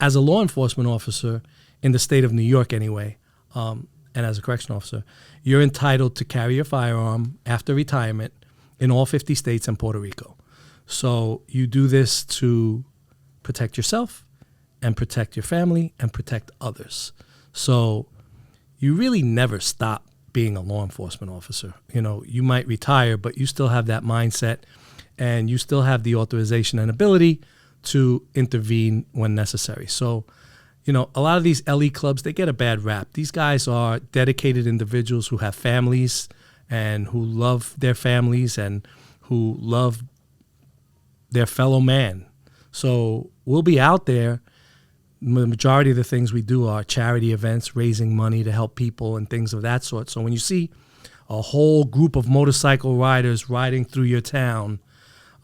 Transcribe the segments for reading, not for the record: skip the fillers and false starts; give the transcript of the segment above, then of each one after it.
as a law enforcement officer in the state of New York anyway, and as a correctional officer, you're entitled to carry a firearm after retirement in all 50 states and Puerto Rico. So you do this to protect yourself and protect your family and protect others. So you really never stop being a law enforcement officer. You know, you might retire, but you still have that mindset and you still have the authorization and ability to intervene when necessary. So, you know, a lot of these LE clubs, they get a bad rap. These guys are dedicated individuals who have families and who love their families and who love their fellow man. So we'll be out there. The majority of the things we do are charity events, raising money to help people and things of that sort. So when you see a whole group of motorcycle riders riding through your town,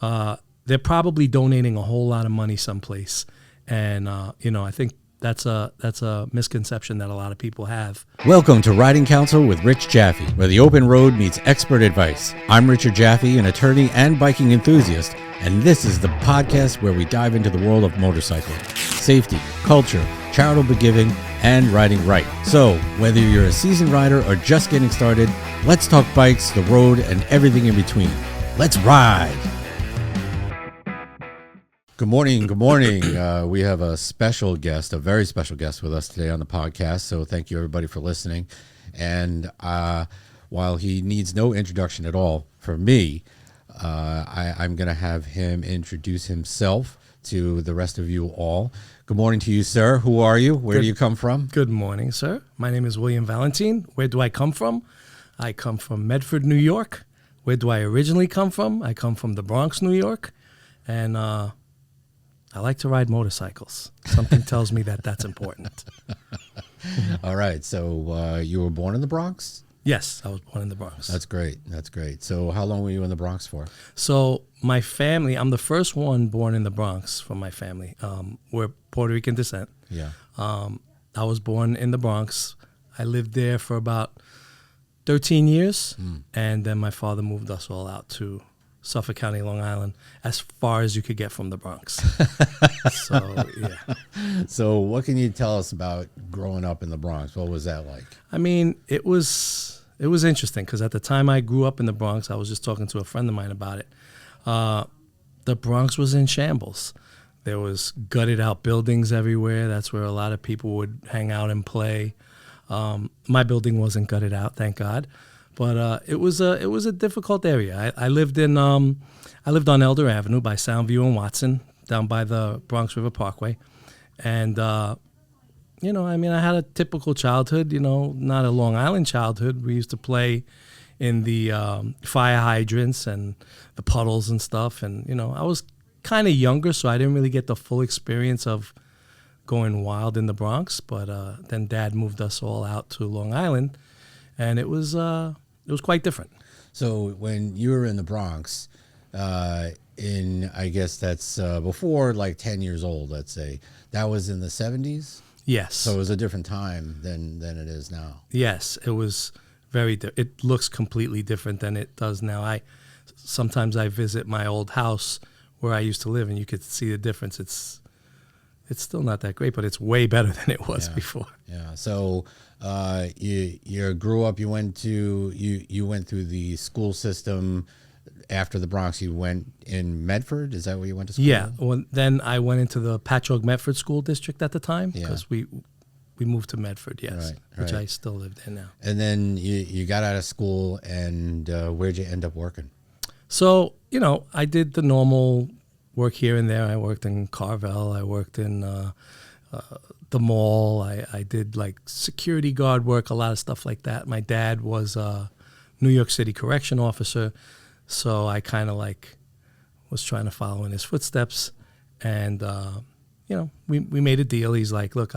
they're probably donating a whole lot of money someplace. And, you know, I think that's a misconception that a lot of people have. Welcome to Riding Counsel with Rich Jaffe, where the open road meets expert advice. I'm Richard Jaffe, an attorney and biking enthusiast, and this is the podcast where we dive into the world of motorcycling, safety, culture, charitable giving, and riding right. So, whether you're a seasoned rider or just getting started, let's talk bikes, the road, and everything in between. Let's ride! Good morning. Good morning. We have a special guest, a very special guest with us today on the podcast. So thank you everybody for listening. And while he needs no introduction at all from me, I'm going to have him introduce himself to the rest of you all. Good morning to you, sir. Who are you? Where do you come from? Good morning, sir. My name is William Valentine. Where do I come from? I come from Medford, New York. Where do I originally come from? I come from the Bronx, New York. And I like to ride motorcycles. Something tells me that that's important. All right. So you were born in the Bronx? Yes, I was born in the Bronx. That's great. That's great. So how long were you in the Bronx for? So my family, I'm the first one born in the Bronx from my family. We're Puerto Rican descent. Yeah. I was born in the Bronx. I lived there for about 13 years. And then my father moved us all out to Suffolk County, Long Island, as far as you could get from the Bronx. So, yeah. So what can you tell us about growing up in the Bronx? What was that like? I mean, it was interesting because at the time I grew up in the Bronx, I was just talking to a friend of mine about it. The Bronx was in shambles. There was gutted out buildings everywhere. That's where a lot of people would hang out and play. My building wasn't gutted out, thank God. But it was a difficult area. I lived on Elder Avenue by Soundview and Watson, down by the Bronx River Parkway, and you know, I mean, I had a typical childhood. You know, not a Long Island childhood. We used to play in the fire hydrants and the puddles and stuff. And you know, I was kind of younger, so I didn't really get the full experience of going wild in the Bronx. But then Dad moved us all out to Long Island, and it was quite different. So when you were in the Bronx, I guess that's before like 10 years old, let's say, that was in the 70s? Yes. So it was a different time than it is now. Yes, it was it looks completely different than it does now. Sometimes I visit my old house where I used to live, and you could see the difference. It's still not that great, but it's way better than it was before. Yeah. So you grew up. You went through the school system. After the Bronx, you went in Medford. Is that where you went to school? Yeah. Well, then I went into the Patchogue Medford School District at the time because we moved to Medford. Yes, which I still live there now. And then you got out of school, and where'd you end up working? So you know, I did the normal work here and there. I worked in Carvel. I worked in the mall. I did like security guard work, a lot of stuff like that. My dad was a New York City correction officer, so I kind of like was trying to follow in his footsteps. And you know, we made a deal. He's like, "Look,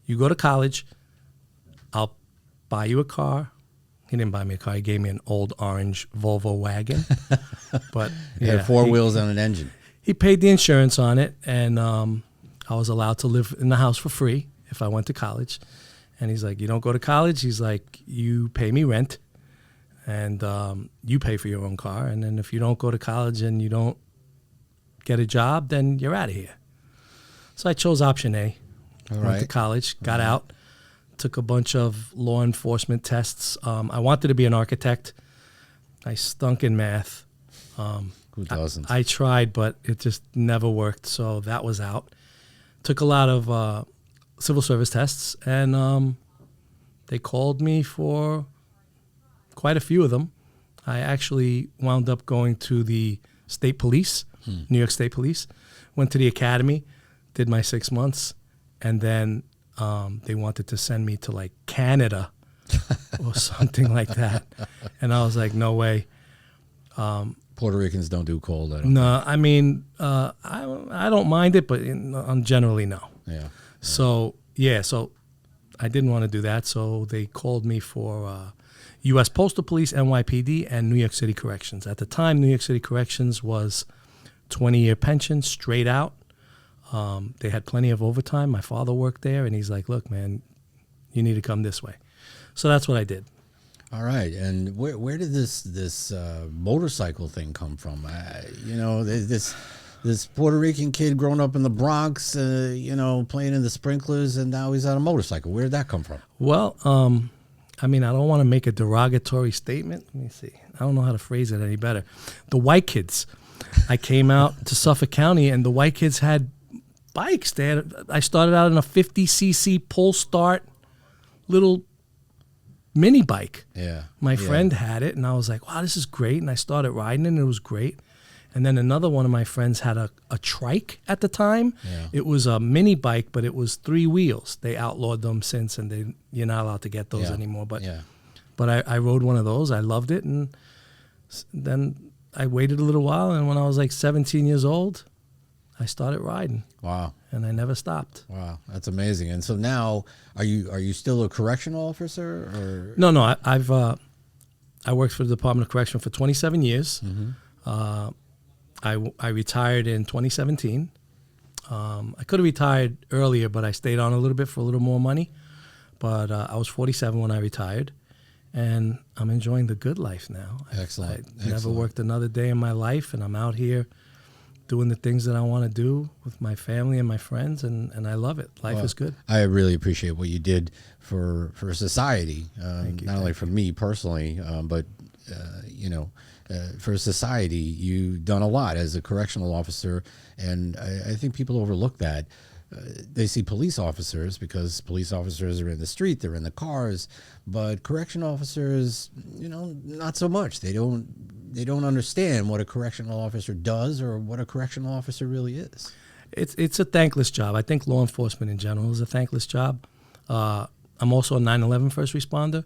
you go to college, I'll buy you a car." He didn't buy me a car. He gave me an old orange Volvo wagon, but it had four wheels and an engine. He paid the insurance on it, and I was allowed to live in the house for free if I went to college. And he's like, "You don't go to college?" He's like, "You pay me rent, and you pay for your own car. And then if you don't go to college and you don't get a job, then you're out of here." So I chose option A. All Went to right. college, got out, took a bunch of law enforcement tests. I wanted to be an architect. I stunk in math. Who doesn't? I tried, but it just never worked. So that was out. Took a lot of civil service tests, and they called me for quite a few of them. I actually wound up going to the state police, New York State Police, went to the academy, did my 6 months, and then they wanted to send me to like Canada or something like that. And I was like, no way. Puerto Ricans don't do cold. I don't No, I mean, I don't mind it, but generally no. Yeah. So I didn't want to do that. So they called me for U.S. Postal Police, NYPD, and New York City Corrections. At the time, New York City Corrections was 20-year pension, straight out. They had plenty of overtime. My father worked there, and he's like, look, man, you need to come this way. So that's what I did. All right, and where did this motorcycle thing come from? This Puerto Rican kid growing up in the Bronx, playing in the sprinklers, and now he's on a motorcycle. Where did that come from? Well, I mean, I don't want to make a derogatory statement. Let me see. I don't know how to phrase it any better. The white kids. I came out to Suffolk County, and the white kids had bikes. I started out in a 50cc pull start little mini bike. Yeah. My friend had it, and I was like, wow, this is great. And I started riding it, and it was great. And then another one of my friends had a trike at the time. Yeah. It was a mini bike, but it was 3 wheels. They outlawed them since, and you're not allowed to get those anymore. But I rode one of those. I loved it, and then I waited a little while, and when I was like 17 years old, I started riding. Wow. And I never stopped. Wow, that's amazing. And so now, are you still a correctional officer? Or? No, I worked for the Department of Correction for 27 years. Mm-hmm. I retired in 2017. I could have retired earlier, but I stayed on a little bit for a little more money. But I was 47 when I retired, and I'm enjoying the good life now. Excellent. I never worked another day in my life, and I'm out here doing the things that I want to do with my family and my friends, and I love it. Life is good. I really appreciate what you did for society, Thank you, not only for me personally, but for society. You've done a lot as a correctional officer, and I think people overlook that. They see police officers because police officers are in the street, they're in the cars, but correction officers, not so much. They don't understand what a correctional officer does or what a correctional officer really is. It's a thankless job. I think law enforcement in general is a thankless job. I'm also a 9/11 first responder.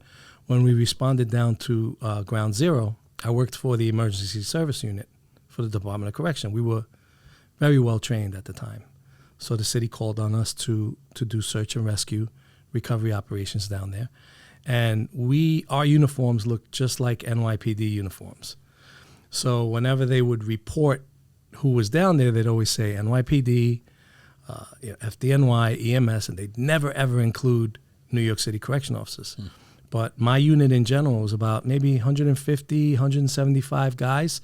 When we responded down to Ground Zero, I worked for the Emergency Service Unit for the Department of Correction. We were very well trained at the time. So the city called on us to do search and rescue recovery operations down there. And our uniforms looked just like NYPD uniforms. So whenever they would report who was down there, they'd always say NYPD, FDNY, EMS, and they'd never, ever include New York City correction officers. But my unit in general was about maybe 150, 175 guys.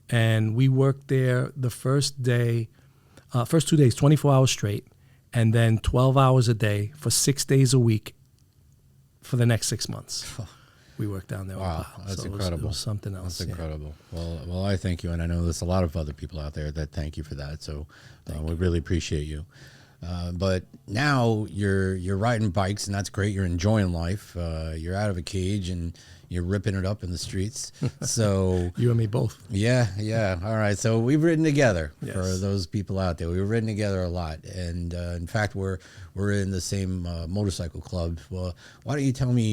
And we worked there the first 2 days, 24 hours straight, and then 12 hours a day for 6 days a week for the next 6 months. We worked down there. Wow, that's incredible. It was something else. That's incredible. Well, I thank you, and I know there's a lot of other people out there that thank you for that. So we really appreciate you. But now you're riding bikes, and that's great. You're enjoying life. You're out of a cage, and you're ripping it up in the streets. So You and me both. Yeah. All right. So we've ridden together. Yes. For those people out there. We've ridden together a lot, and in fact, we're in the same motorcycle club. Well, why don't you tell me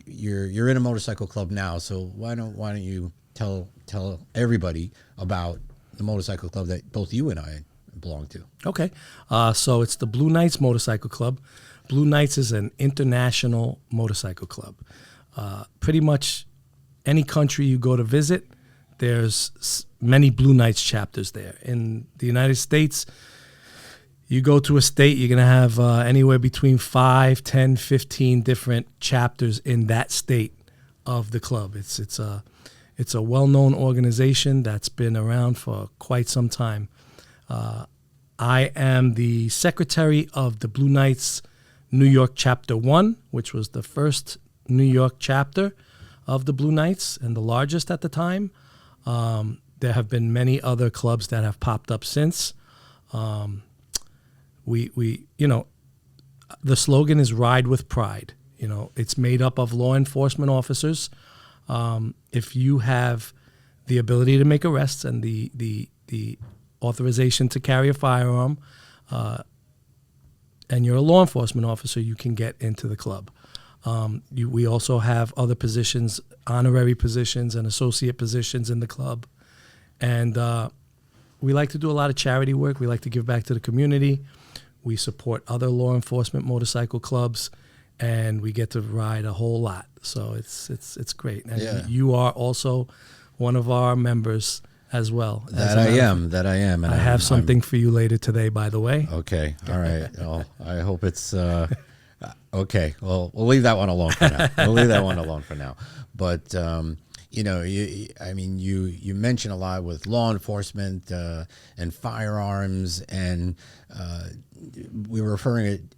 you're in a motorcycle club now? So why don't you tell everybody about the motorcycle club that both you and I belong to? Okay. So it's the Blue Knights Motorcycle Club. Blue Knights is an international motorcycle club. Pretty much any country you go to visit, there's many Blue Knights chapters there. In the United States, you go to a state, you're going to have anywhere between 5, 10, 15 different chapters in that state of the club. It's a well-known organization that's been around for quite some time. I am the secretary of the Blue Knights New York Chapter 1, which was the first New York chapter of the Blue Knights and the largest at the time. There have been many other clubs that have popped up since. We the slogan is Ride with Pride. It's made up of law enforcement officers. If you have the ability to make arrests and the authorization to carry a firearm, and you're a law enforcement officer, you can get into the club. We also have other positions, honorary positions and associate positions in the club. And we like to do a lot of charity work. We like to give back to the community. We support other law enforcement motorcycle clubs, and we get to ride a whole lot. So it's great. And you are also one of our members as well. That I am. And I have something for you later today, by the way. Okay. All right. Well, I hope it's okay. Well, we'll leave that one alone for now. But you mention a lot with law enforcement and firearms, and we're referring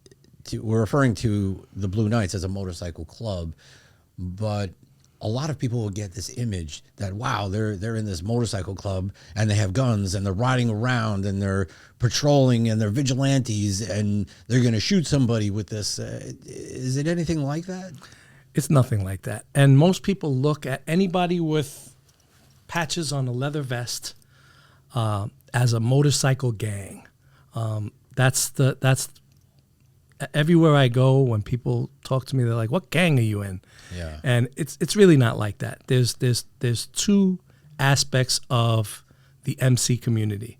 to the Blue Knights as a motorcycle club, but a lot of people will get this image that, wow, they're in this motorcycle club and they have guns and they're riding around and they're patrolling and they're vigilantes and they're going to shoot somebody with this. Is it anything like that? It's nothing like that. And most people look at anybody with patches on a leather vest as a motorcycle gang. That's everywhere I go, when people talk to me, they're like, "What gang are you in?" Yeah. And it's really not like that. There's two aspects of the MC community.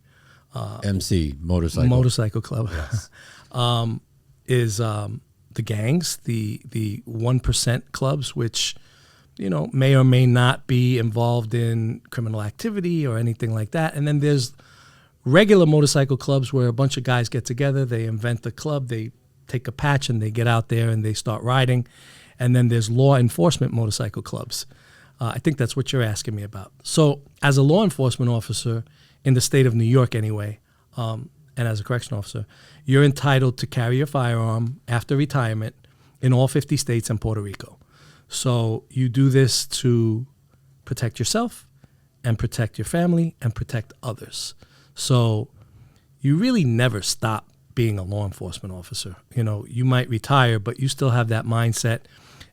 MC, motorcycle club. Yes. Is the gangs, the 1% clubs, which may or may not be involved in criminal activity or anything like that. And then there's regular motorcycle clubs where a bunch of guys get together, they invent a club, they take a patch and they get out there and they start riding. And then there's law enforcement motorcycle clubs. I think that's what you're asking me about. So as a law enforcement officer in the state of New York anyway, and as a correctional officer, you're entitled to carry a firearm after retirement in all 50 states and Puerto Rico. So you do this to protect yourself and protect your family and protect others. So you really never stop being a law enforcement officer. You might retire, but you still have that mindset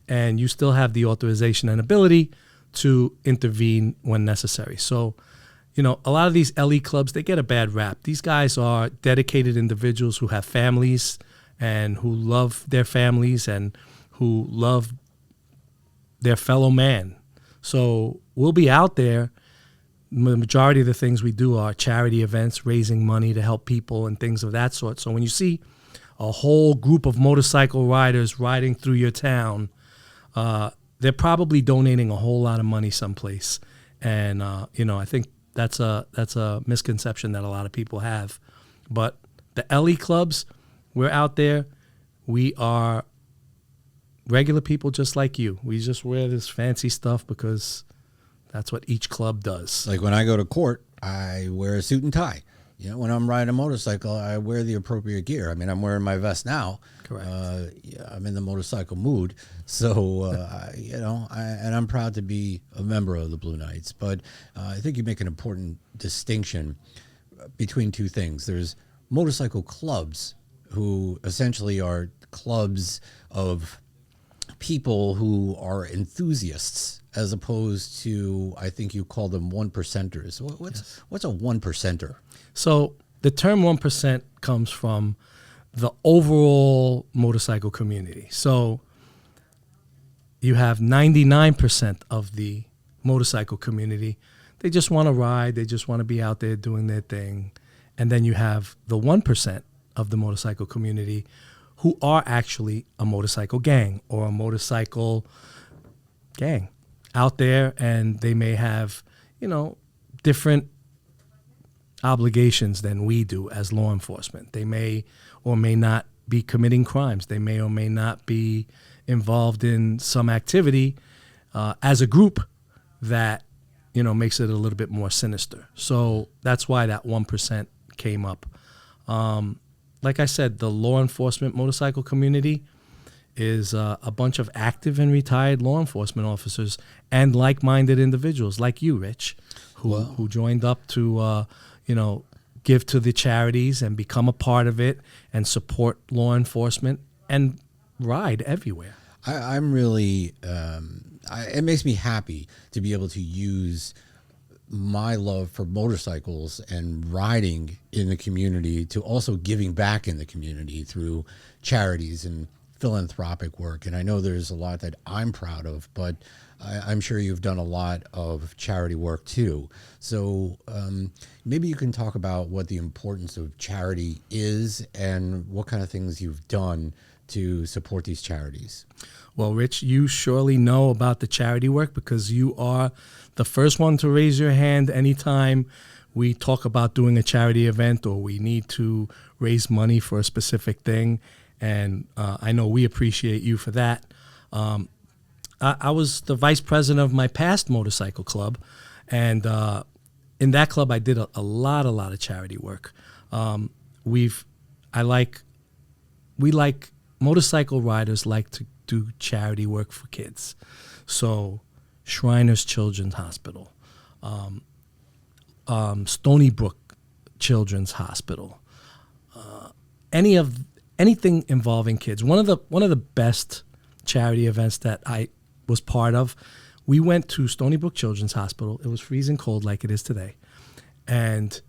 and you still have the authorization and ability to intervene when necessary. So, a lot of these LE clubs, they get a bad rap. These guys are dedicated individuals who have families and who love their families and who love their fellow man. So we'll be out there. The majority of the things we do are charity events, raising money to help people and things of that sort. So when you see a whole group of motorcycle riders riding through your town, they're probably donating a whole lot of money someplace. And, I think that's a misconception that a lot of people have. But the LE clubs, we're out there. We are regular people just like you. We just wear this fancy stuff because that's what each club does. Like when I go to court, I wear a suit and tie. When I'm riding a motorcycle, I wear the appropriate gear. I mean, I'm wearing my vest now. Correct. I'm in the motorcycle mood. So, and I'm proud to be a member of the Blue Knights. But I think you make an important distinction between two things. There's motorcycle clubs, who essentially are clubs of people who are enthusiasts, as opposed to, I think you call them 1%ers. What's a 1%er? So the term 1% comes from the overall motorcycle community. So you have 99% of the motorcycle community. They just want to ride. They just want to be out there doing their thing. And then you have the 1% of the motorcycle community who are actually a motorcycle gang or a motorcycle gang out there, and they may have, different obligations than we do as law enforcement. They may or may not be committing crimes. They may or may not be involved in some activity as a group that, makes it a little bit more sinister. So that's why that 1% came up. Like I said, the law enforcement motorcycle community is a bunch of active and retired law enforcement officers and like-minded individuals like you, Rich, who joined up to, give to the charities and become a part of it and support law enforcement and ride everywhere. I'm really, it makes me happy to be able to use my love for motorcycles and riding in the community to also giving back in the community through charities and philanthropic work. And I know there's a lot that I'm proud of, but I'm sure you've done a lot of charity work too. So maybe you can talk about what the importance of charity is and what kind of things you've done to support these charities. Well, Rich, you surely know about the charity work because you are the first one to raise your hand anytime we talk about doing a charity event or we need to raise money for a specific thing. And I know we appreciate you for that. I was the vice president of my past motorcycle club, and in that club I did a lot of charity work. Motorcycle riders like to do charity work for kids. So Shriners Children's Hospital, Stony Brook Children's Hospital, anything involving kids. One of the best charity events that I was part of, we went to Stony Brook Children's Hospital. It was freezing cold like it is today. And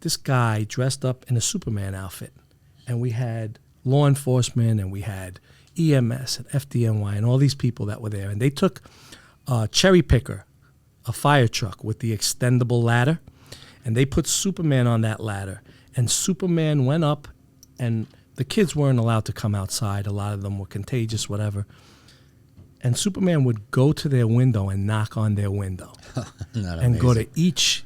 this guy dressed up in a Superman outfit. And we had law enforcement and we had EMS and FDNY and all these people that were there. And they took a cherry picker, a fire truck with the extendable ladder, and they put Superman on that ladder. And Superman went up, and the kids weren't allowed to come outside. A lot of them were contagious, whatever. And Superman would go to their window and knock on their window and go to each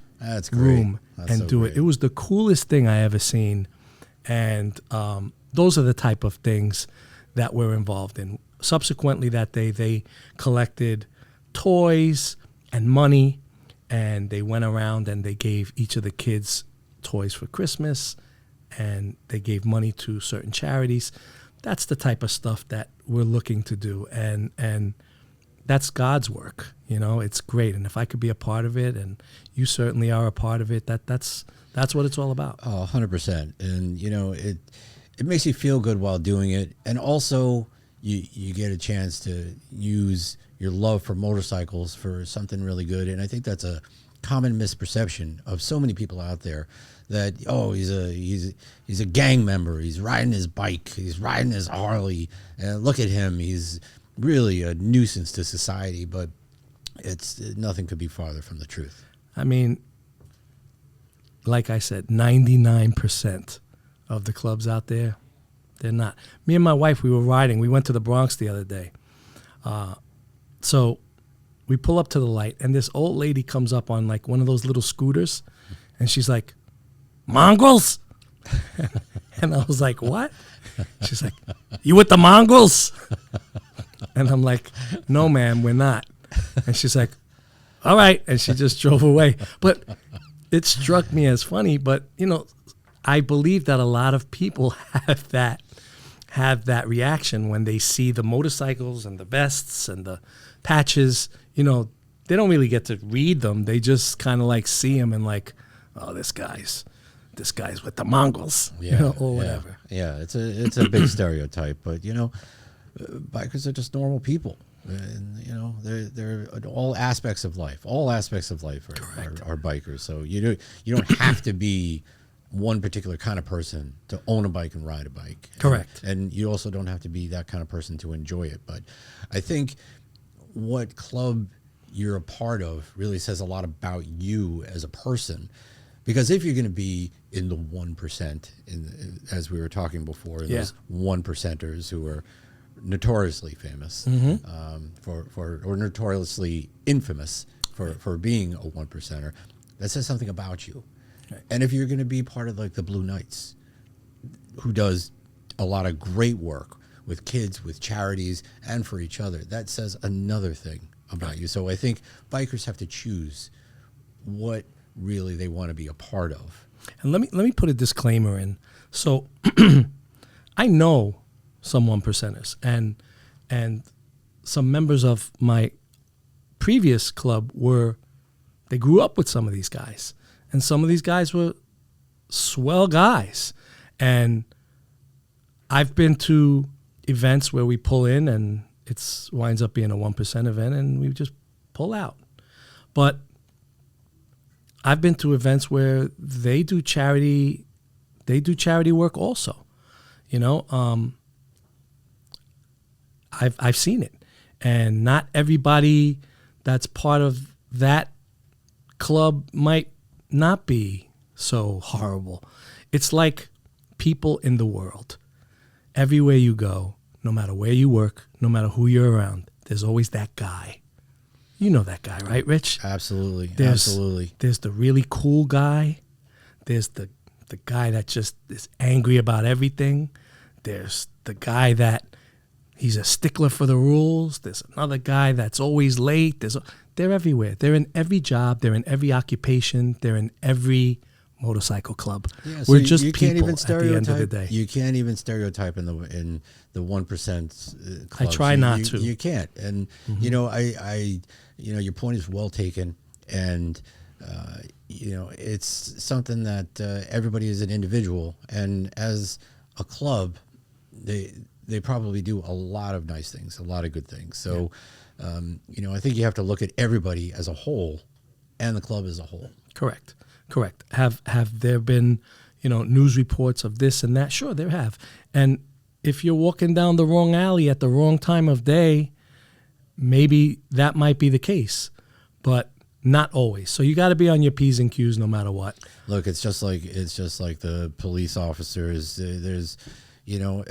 room and do it. It was the coolest thing I ever seen. And those are the type of things that we're involved in. Subsequently that day, they collected toys and money, and they went around and they gave each of the kids toys for Christmas, and they gave money to certain charities. That's the type of stuff that we're looking to do, and that's God's work. It's great. And if I could be a part of it, and you certainly are a part of it, that's what it's all about. Oh, 100%. And it makes you feel good while doing it, and also you get a chance to use your love for motorcycles for something really good. And I think that's a common misperception of so many people out there, that he's a gang member, he's riding his bike, he's riding his Harley, and look at him, he's really a nuisance to society. But nothing could be farther from the truth. I mean, like I said, 99% of the clubs out there, they're not. Me and my wife, we were riding. We went to the Bronx the other day. So we pull up to the light, and this old lady comes up on like one of those little scooters, and she's like, "Mongrels?" And I was like, "What?" She's like, "You with the mongrels?" And I'm like, "No, ma'am, we're not." And she's like, "All right." And she just drove away. But it struck me as funny. But, I believe that a lot of people have that reaction when they see the motorcycles and the vests and the patches. They don't really get to read them. They just kind of like see them and like, "Oh, this guy's with the mongrels," or whatever. Yeah, it's a big stereotype, but bikers are just normal people, and they're all aspects of life. All aspects of life are bikers. So you don't have to be one particular kind of person to own a bike and ride a bike. Correct. And you also don't have to be that kind of person to enjoy it. But I think what club you're a part of really says a lot about you as a person. Because if you're going to be in the 1%, as we were talking before, those 1%ers who are notoriously famous or notoriously infamous for being a 1%er, that says something about you. Right. And if you're going to be part of like the Blue Knights, who does a lot of great work with kids, with charities, and for each other, that says another thing about you. So I think bikers have to choose what really they want to be a part of. And let me put a disclaimer in. So I know some 1%ers and some members of my previous club they grew up with some of these guys. And some of these guys were swell guys. And I've been to events where we pull in and it winds up being a 1% event and we just pull out. But I've been to events where they do charity work also. You know, I've seen it. And not everybody that's part of that club might not be so horrible. It's like people in the world. Everywhere you go, no matter where you work, no matter who you're around, there's always that guy. You know that guy, right, Rich? Absolutely. Absolutely. There's the really cool guy. There's the guy that just is angry about everything. There's the guy that he's a stickler for the rules. There's another guy that's always late. They're everywhere. They're in every job. They're in every occupation. They're in every motorcycle club. Yeah, so we're just people at the end of the day. You can't even stereotype in the 1% clubs. I try not to. You can't. And you know, I your point is well taken. And you know, it's something that everybody is an individual, and as a club, they probably do a lot of nice things, a lot of good things. So, you know, I think you have to look at everybody as a whole, and the club as a whole. Correct. Have there been, you know, news reports of this and that? Sure, there have. And if you're walking down the wrong alley at the wrong time of day, maybe that might be the case, but not always. So you got to be on your P's and Q's no matter what. Look, it's just like the police officers. There's, you know,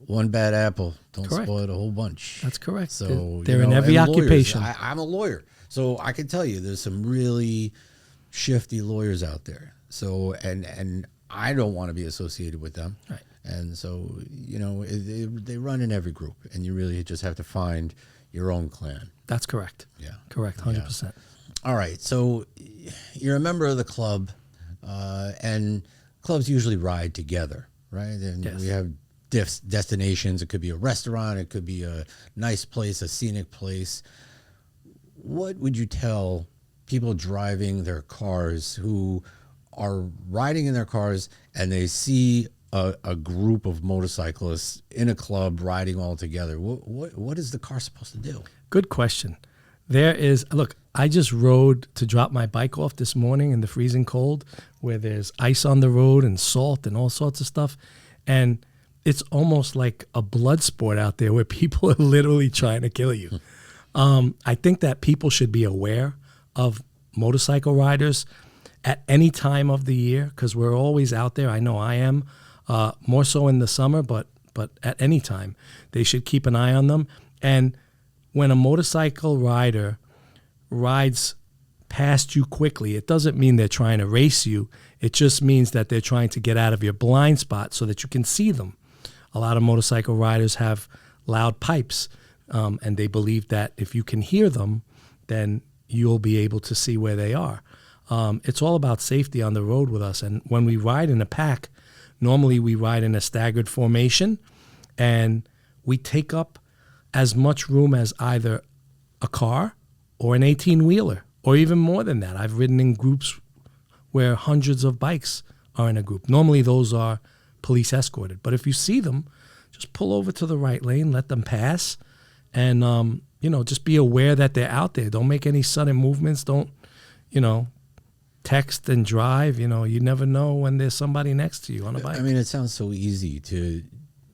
one bad apple don't spoil the whole bunch. That's correct. So they're in every occupation. I'm a lawyer, so I can tell you there's some really shifty lawyers out there. So and I don't want to be associated with them. Right. And so, you know, they run in every group, and you really just have to find your own clan. That's correct. Yeah. Correct. 100%. Yeah. All right. So you're a member of the club, and clubs usually ride together, right? And yes. We have destinations. It could be a restaurant. It could be a nice place, a scenic place. What would you tell people driving their cars who are riding in their cars and they see a group of motorcyclists in a club riding all together? What is the car supposed to do? Good question. Look, I just rode to drop my bike off this morning in the freezing cold where there's ice on the road and salt and all sorts of stuff. And it's almost like a blood sport out there where people are literally trying to kill you. I think that people should be aware of motorcycle riders at any time of the year because we're always out there. I know I am, more so in the summer, but at any time. They should keep an eye on them. And when a motorcycle rider rides past you quickly, it doesn't mean they're trying to race you. It just means that they're trying to get out of your blind spot so that you can see them. A lot of motorcycle riders have loud pipes, and they believe that if you can hear them, then you'll be able to see where they are. It's all about safety on the road with us. And when we ride in a pack, normally we ride in a staggered formation, and we take up as much room as either a car or an 18-wheeler, or even more than that. I've ridden in groups where hundreds of bikes are in a group. Normally those are police escorted. But if you see them, just pull over to the right lane, let them pass, and just be aware that they're out there. Don't make any sudden movements. Don't, text and drive. You never know when there's somebody next to you on a bike. I mean, it sounds so easy to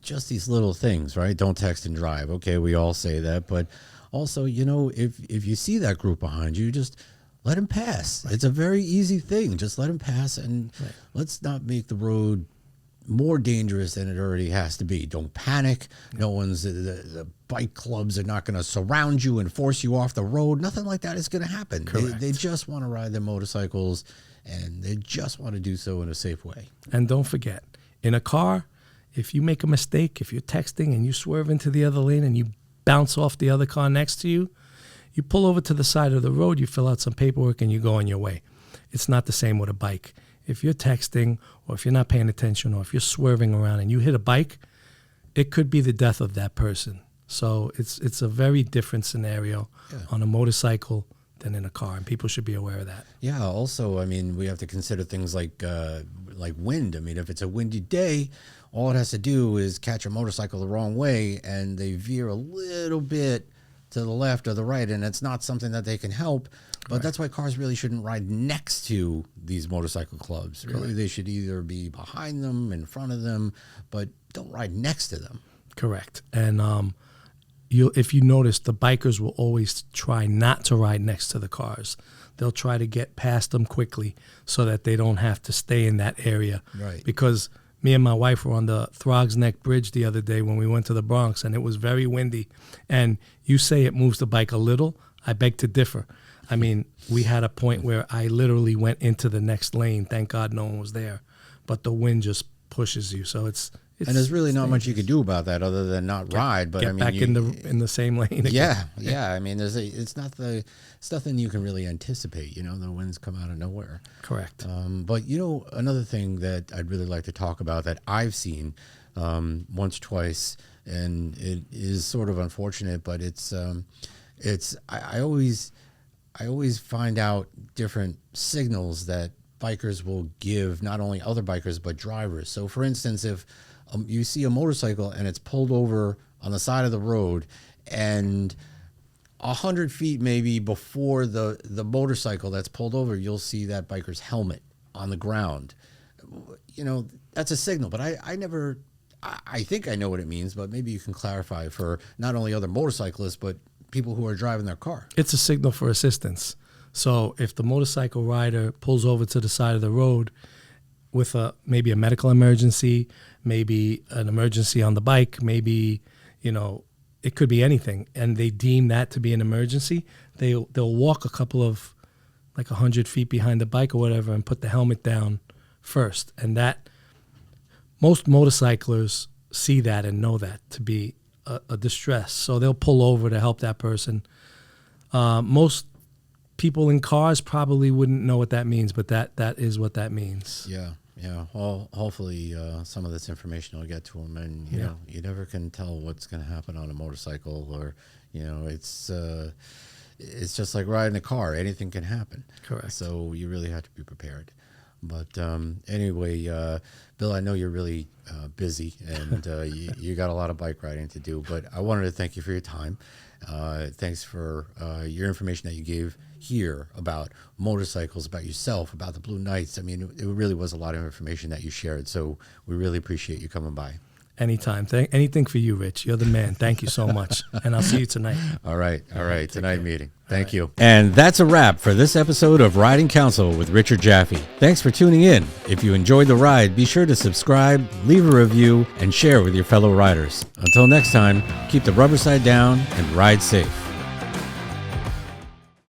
just these little things, right? Don't text and drive. Okay, we all say that, but also, if you see that group behind you, just let them pass. Right. It's a very easy thing. Just let them pass, and let's not make the road more dangerous than it already has to be. Don't panic. No one's, the bike clubs are not going to surround you and force you off the road. Nothing like that is going to happen. They just want to ride their motorcycles, and they just want to do so in a safe way. And don't forget, in a car, if you make a mistake, if you're texting and you swerve into the other lane and you bounce off the other car next to you, you pull over to the side of the road, you fill out some paperwork, and you go on your way. It's not the same with a bike. if you're texting or if you're not paying attention or if you're swerving around and you hit a bike, it could be the death of that person. So it's a very different scenario on a motorcycle than in a car, and people should be aware of that. Yeah. Also, I mean, we have to consider things like wind. I mean, if it's a windy day, all it has to do is catch a motorcycle the wrong way, and they veer a little bit to the left or the right, and it's not something that they can help. But that's why cars really shouldn't ride next to these motorcycle clubs. Really, they should either be behind them, in front of them, but don't ride next to them. Correct. And if you notice, the bikers will always try not to ride next to the cars. They'll try to get past them quickly so that they don't have to stay in that area. Right. Because me and my wife were on the Throgs Neck Bridge the other day when we went to the Bronx, and it was very windy. And you say it moves the bike a little, I beg to differ. I mean, we had a point where I literally went into the next lane. Thank God no one was there. But the wind just pushes you. So it's and there's really not much you could do about that other than not ride. But get I mean, back in the same lane again. Yeah. I mean, it's nothing you can really anticipate. You know, the winds come out of nowhere. Correct. But you know, another thing that I'd really like to talk about that I've seen once, twice, and it is sort of unfortunate, but I always find out different signals that bikers will give not only other bikers but drivers. So, for instance, if you see a motorcycle and it's pulled over on the side of the road, and 100 feet maybe before the motorcycle that's pulled over, you'll see that biker's helmet on the ground. You know, that's a signal, but I think I know what it means, but maybe you can clarify for not only other motorcyclists, but people who are driving their car. It's a signal for assistance. So if the motorcycle rider pulls over to the side of the road with maybe a medical emergency, maybe an emergency on the bike, maybe, you know, it could be anything, and they deem that to be an emergency, they'll walk a couple of, like 100 feet behind the bike or whatever, and put the helmet down first. And that, most motorcyclists see that and know that to be a distress. So they'll pull over to help that person. Most people in cars probably wouldn't know what that means, but that is what that means. Yeah. Well, hopefully some of this information will get to them, and you know, you never can tell what's going to happen on a motorcycle, or you know, it's just like riding a car; anything can happen. Correct. So you really have to be prepared. But anyway, Bill, I know you're really busy, and you got a lot of bike riding to do, but I wanted to thank you for your time. Thanks for your information that you gave here about motorcycles, about yourself, about the Blue Knights. I mean, it really was a lot of information that you shared, so we really appreciate you coming by. Anytime. Anything for you, Rich. You're the man. Thank you so much. And I'll see you tonight. All right. Tonight meeting. Thank you. And that's a wrap for this episode of Riding Counsel with Richard Jaffe. Thanks for tuning in. If you enjoyed the ride, be sure to subscribe, leave a review, and share with your fellow riders. Until next time, keep the rubber side down and ride safe.